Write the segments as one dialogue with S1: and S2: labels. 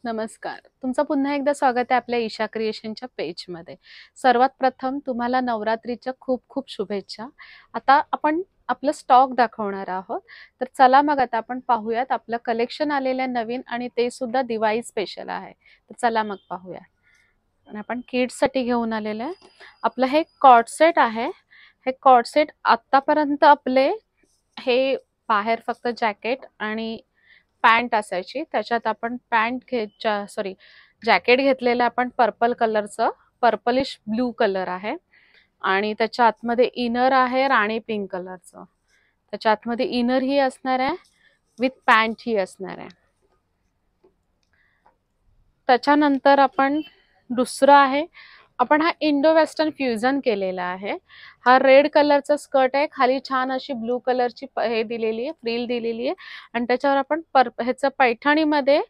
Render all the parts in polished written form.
S1: नमस्कार. तुमचं पुन्हा एकदा स्वागत आहे आपल्या ईशा क्रिएशनच्या पेजमध्ये. सर्वात प्रथम तुम्हाला नवरात्रीच्या खूप खूप शुभेच्छा. आता आपण आपलं स्टॉक दाखवणार आहोत. तर चला मग आता आपण पाहूयात आपलं कलेक्शन आलेलं आहे नवीन आणि ते सुद्धा दिवाळी स्पेशल आहे. तर चला मग पाहूया. आणि आपण किड्ससाठी घेऊन आलेलं आहे. आपलं हे कॉर्ड सेट आहे. हे कॉर्ड सेट आत्तापर्यंत आपले हे बाहेर फक्त जॅकेट आणि पॅन्ट असायची. त्याच्यात आपण जॅकेट घेतलेलं आपण पर्पल कलरचं, पर्पलिश ब्लू कलर आहे आणि त्याच्या आतमध्ये इनर आहे राणी पिंक कलरचं. त्याच्या आतमध्ये इनर ही असणार आहे विथ पॅन्ट ही असणार आहे. त्याच्यानंतर आपण दुसरं आहे, आपण हा इंडो वेस्टर्न फ्युजन केलेला आहे. हा रेड कलरचा स्कर्ट आहे, खाली छान अशी ब्लू कलरची हे दिलेली आहे, फ्रिल दिलेली आहे आणि त्याच्यावर आपण ह्याचं पैठणीमध्ये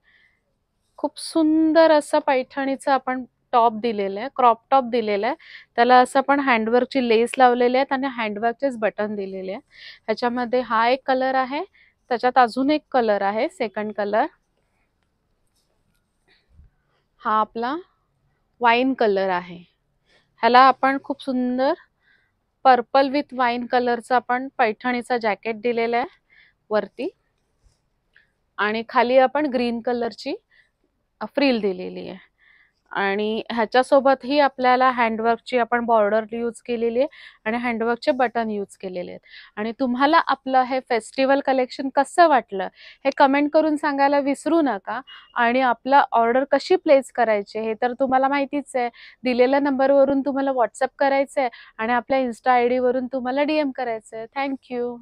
S1: खूप सुंदर असं पैठणीचं आपण टॉप दिलेलं आहे, क्रॉप टॉप दिलेलं आहे. त्याला असं आपण हँडवर्कची लेस लावलेली आहेत आणि हँडवर्कचेच बटन दिलेले आहे. ह्याच्यामध्ये हा एक कलर आहे, त्याच्यात अजून एक कलर आहे, सेकंड कलर. हा आपला वाईन कलर आहे. ह्याला आपण खूप सुंदर पर्पल विथ वाईन कलरचा आपण पैठणीचा जॅकेट दिलेला आहे वरती आणि खाली आपण ग्रीन कलरची फ्रिल दिलेली आहे आणि ह्याच्यासोबतही आपल्याला हँडवर्कची आपण बॉर्डर यूज केलेली आहे आणि हँडवर्कचे बटन यूज केलेले आहेत. आणि तुम्हाला आपलं हे फेस्टिवल कलेक्शन कसं वाटलं हे कमेंट करून सांगायला विसरू नका. आणि आपला ऑर्डर कशी प्लेस करायची हे तर तुम्हाला माहितीच आहे. दिलेल्या नंबरवरून तुम्हाला व्हॉट्सअप करायचं आहे आणि आपल्या इन्स्टा ID वरून तुम्हाला DM करायचं आहे. थँक्यू.